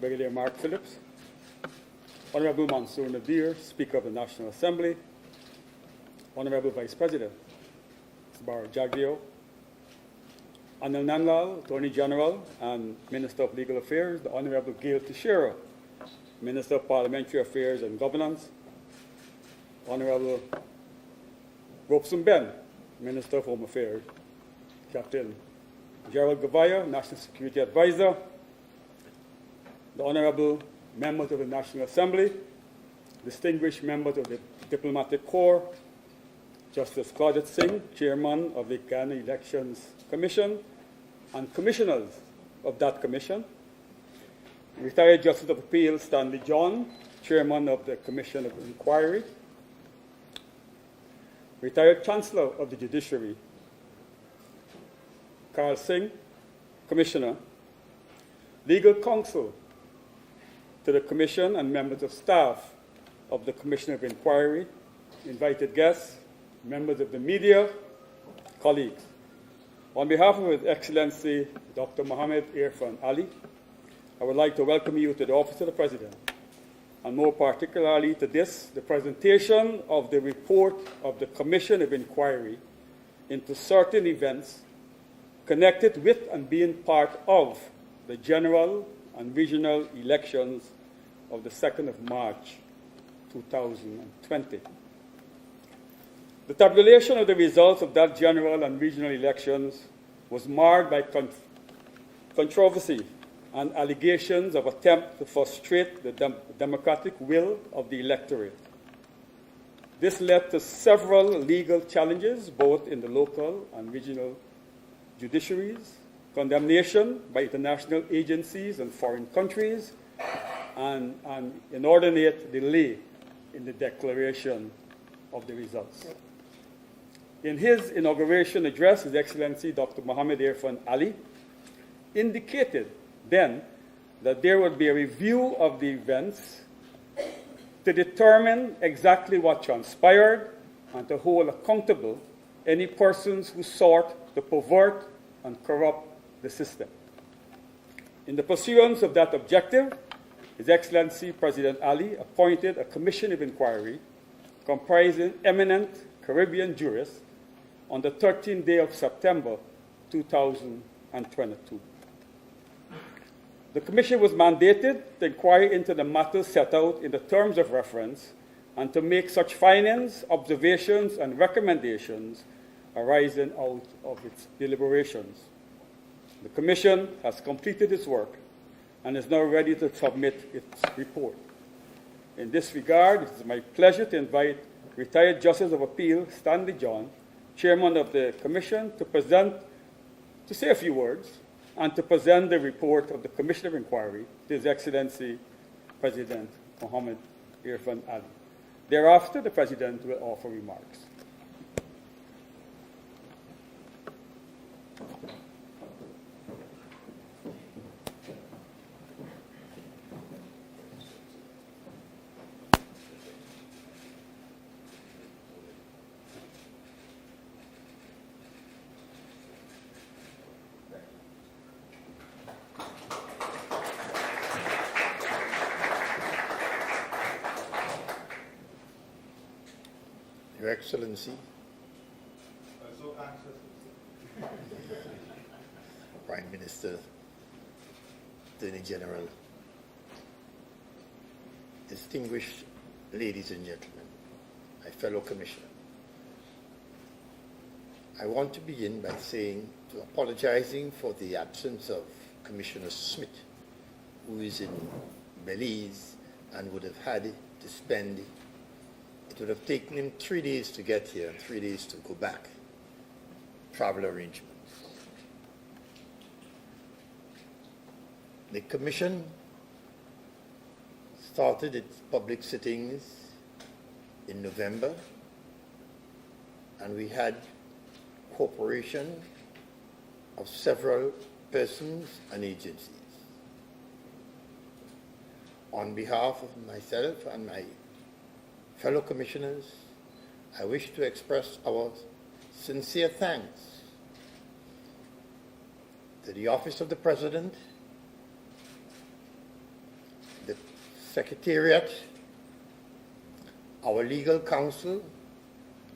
Brigadier Mark Phillips, Honorable Mansour Nadir, Speaker of the National Assembly, Honorable Vice President Sabar Jagdeo, Anil Nanlal, Attorney General and Minister of Legal Affairs, the Honorable Gail Teixeira, Minister of Parliamentary Affairs and Governance, Honorable Robeson Ben, Minister of Home Affairs, Captain Gerald Gavaya, National Security Advisor, the Honorable Members of the National Assembly, distinguished members of the Diplomatic Corps, Justice Claudette Singh, Chairman of the Guyanese Elections Commission, and commissioners of that commission, retired Justice of Appeal Stanley John, Chairman of the Commission of Inquiry, retired Chancellor of the Judiciary, Carl Singh, Commissioner, legal counsel to the Commission and members of staff of the Commission of Inquiry, invited guests, members of the media, colleagues. On behalf of His Excellency Dr. Mohammed Irfan Ali, I would like to welcome you to the Office of the President, and more particularly to this, the presentation of the report of the Commission of Inquiry into certain events connected with and being part of the general and regional elections of the 2nd of March 2020. The tabulation of the results of that general and regional elections was marred by controversy and allegations of attempt to frustrate the democratic will of the electorate. This led to several legal challenges, both in the local and regional judiciaries, condemnation by international agencies and foreign countries, and an inordinate delay in the declaration of the results. In his inauguration address, His Excellency Dr. Mohammed Irfan Ali indicated then that there would be a review of the events to determine exactly what transpired and to hold accountable any persons who sought to pervert and corrupt the system. In the pursuance of that objective, His Excellency President Ali appointed a commission of inquiry comprising eminent Caribbean jurists on the 13th day of September 2022. The commission was mandated to inquire into the matters set out in the terms of reference and to make such findings, observations, and recommendations arising out of its deliberations. The commission has completed its work and is now ready to submit its report. In this regard, it is my pleasure to invite retired Justice of Appeal Stanley John, Chairman of the Commission, to say a few words and to present the report of the Commission of Inquiry to His Excellency President Mohammed Irfan Ali. Thereafter, the President will offer remarks. Your Excellency, Prime Minister, Attorney General, distinguished ladies and gentlemen, my fellow commissioner, I want to begin by apologizing for the absence of Commissioner Smith, who is in Belize and would have had to spend. It would have taken him 3 days to get here and 3 days to go back. Travel arrangements. The Commission started its public sittings in November, and we had cooperation of several persons and agencies. On behalf of myself and my fellow commissioners, I wish to express our sincere thanks to the Office of the President, Secretariat, our legal counsel,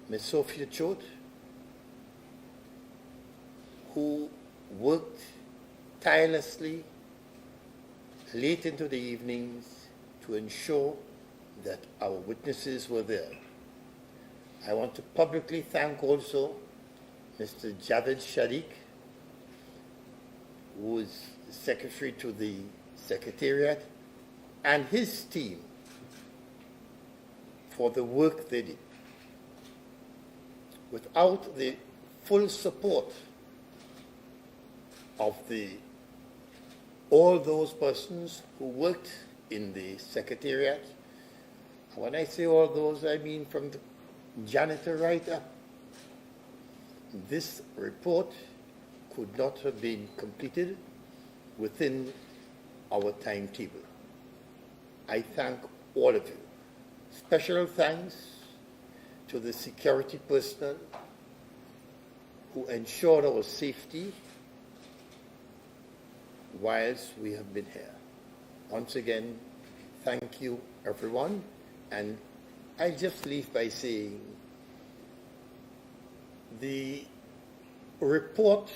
Ms. Sophia Choate, who worked tirelessly late into the evenings to ensure that our witnesses were there. I want to publicly thank also Mr. Javed Shadiq, who is secretary to the Secretariat, and his team for the work they did. Without the full support of all those persons who worked in the Secretariat, and when I say all those, I mean from the janitor right up, this report could not have been completed within our timetable. I thank all of you. Special thanks to the security personnel who ensured our safety whilst we have been here. Once again, thank you, everyone. And I just leave by saying the report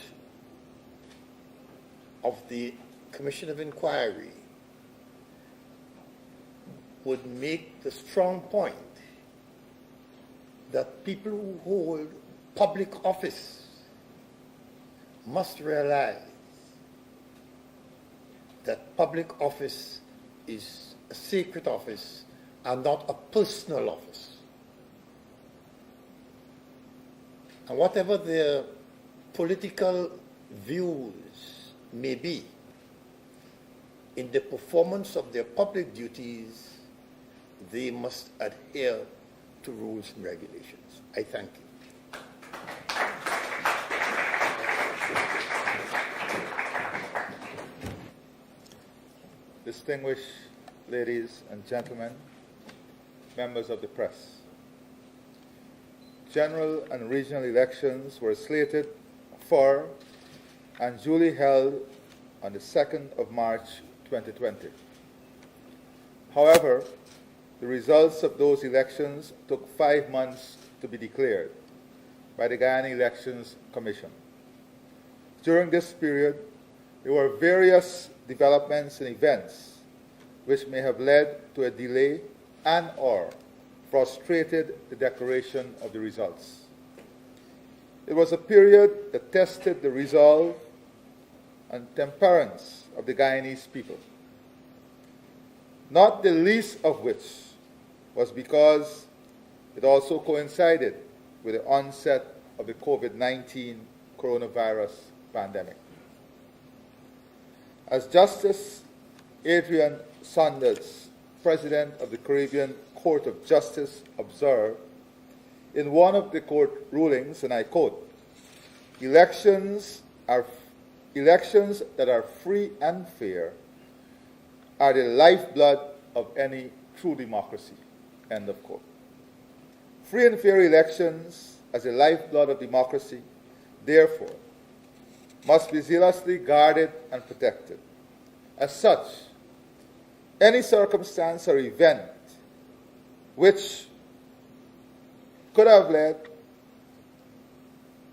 of the Commission of Inquiry would make the strong point that people who hold public office must realize that public office is a sacred office and not a personal office. And whatever their political views may be, in the performance of their public duties, they must adhere to rules and regulations. I thank you. Distinguished ladies and gentlemen, members of the press. General and regional elections were slated for and duly held on the 2nd of March 2020. However, the results of those elections took 5 months to be declared by the Guyana Elections Commission. During this period, there were various developments and events which may have led to a delay and/or frustrated the declaration of the results. It was a period that tested the resolve and temperance of the Guyanese people, not the least of which was because it also coincided with the onset of the COVID-19 coronavirus pandemic. As Justice Adrian Saunders, President of the Caribbean Court of Justice, observed in one of the court rulings, and I quote, elections that are free and fair are the lifeblood of any true democracy, end of quote. Free and fair elections as the lifeblood of democracy, therefore, must be zealously guarded and protected. As such, any circumstance or event which could have led,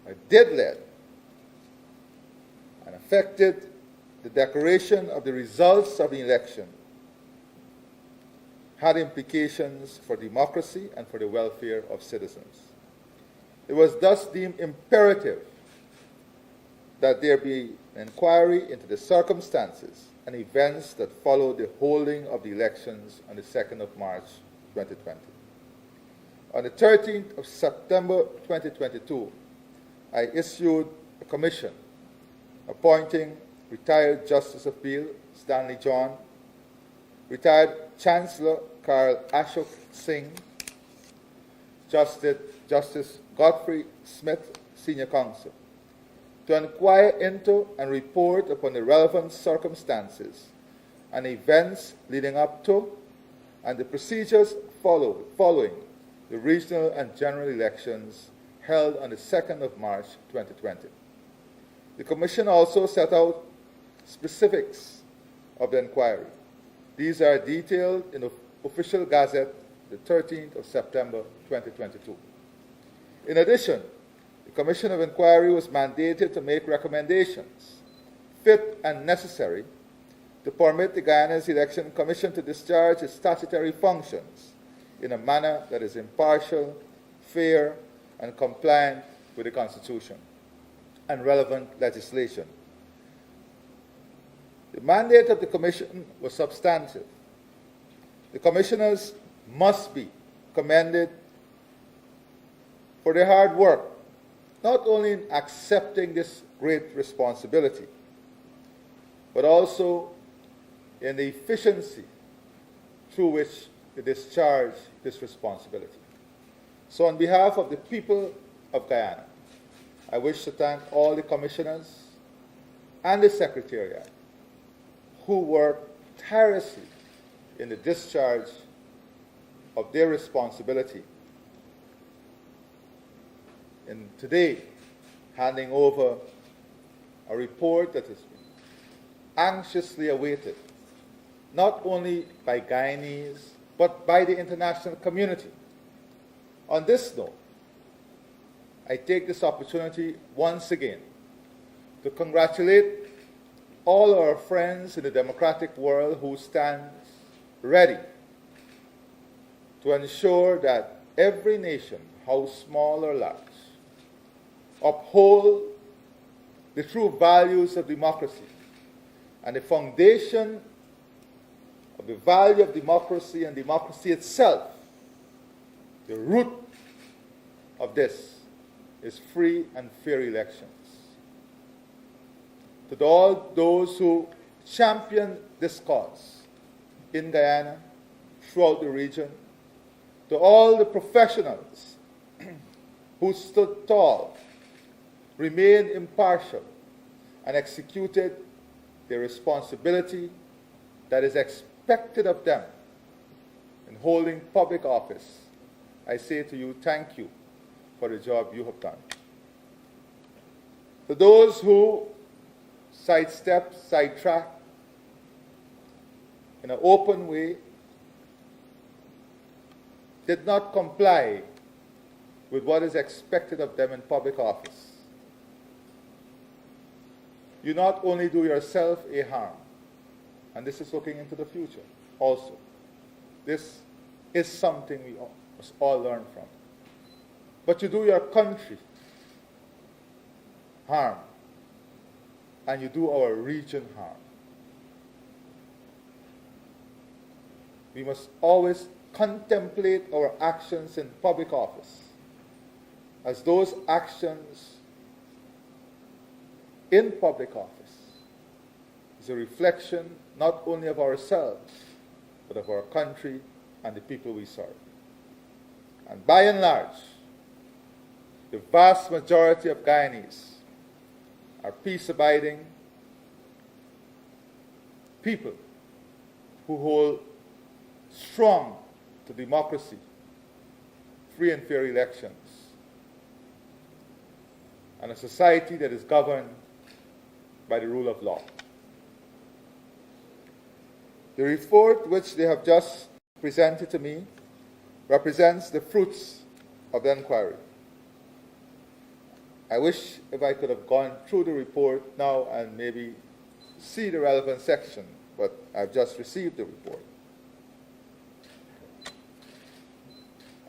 or did lead, and affected the declaration of the results of the election had implications for democracy and for the welfare of citizens. It was thus deemed imperative that there be an inquiry into the circumstances and events that followed the holding of the elections on the 2nd of March 2020. On the 13th of September 2022, I issued a commission appointing retired Justice of Appeal Stanley John, retired Chancellor Karl Ashok Singh, Justice Godfrey Smith, Senior Counsel, to inquire into and report upon the relevant circumstances and events leading up to and the procedures following the regional and general elections held on the 2nd of March 2020. The Commission also set out specifics of the inquiry, These are detailed in the official gazette the 13th of September 2022. In addition, the Commission of Inquiry was mandated to make recommendations fit and necessary to permit the Guyanese Election Commission to discharge its statutory functions in a manner that is impartial, fair, and compliant with the Constitution and relevant legislation. The mandate of the Commission was substantive. The Commissioners must be commended for their hard work, not only in accepting this great responsibility, but also in the efficiency through which they discharge this responsibility. So on behalf of the people of Guyana, I wish to thank all the commissioners and the Secretariat who worked tirelessly in the discharge of their responsibility. And today, handing over a report that has been anxiously awaited, not only by Guyanese, but by the international community. On this note, I take this opportunity once again to congratulate all our friends in the democratic world who stand ready to ensure that every nation, how small or large, uphold the true values of democracy. And the foundation of the value of democracy and democracy itself, the root of this is free and fair elections. To all those who champion this cause in Guyana, throughout the region, to all the professionals who stood tall, remained impartial, and executed their responsibility that is expected of them in holding public office, I say to you, thank you for the job you have done. To those who sidestep, sidetrack in an open way, did not comply with what is expected of them in public office, you not only do yourself a harm, and this is looking into the future also. This is something we must all learn from. But you do your country harm, and you do our region harm. We must always contemplate our actions in public office as those actions in public office is a reflection not only of ourselves, but of our country and the people we serve. And by and large, the vast majority of Guyanese are peace-abiding people who hold strong to democracy, free and fair elections, and a society that is governed by the rule of law. The report which they have just presented to me represents the fruits of the inquiry. I wish if I could have gone through the report now and maybe see the relevant section, but I've just received the report.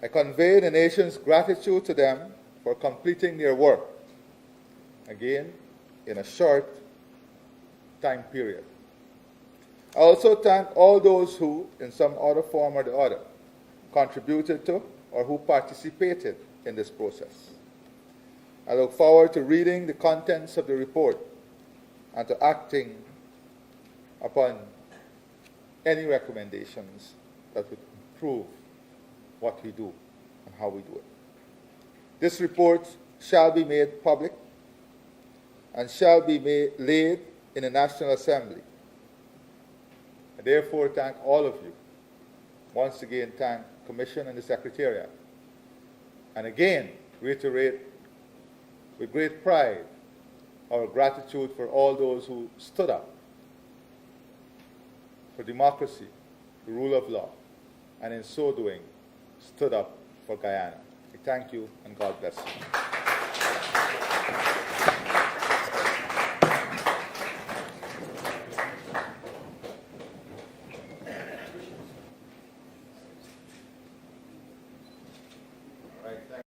I convey the nation's gratitude to them for completing their work, again, in a short time period. I also thank all those who, in some other form or the other, contributed to or who participated in this process. I look forward to reading the contents of the report and to acting upon any recommendations that would improve what we do and how we do it. This report shall be made public and shall be laid in the National Assembly. I therefore thank all of you. Once again, thank the Commission and the Secretariat. And again, reiterate with great pride our gratitude for all those who stood up for democracy, the rule of law, and in so doing, stood up for Guyana. I thank you, and God bless you. Right,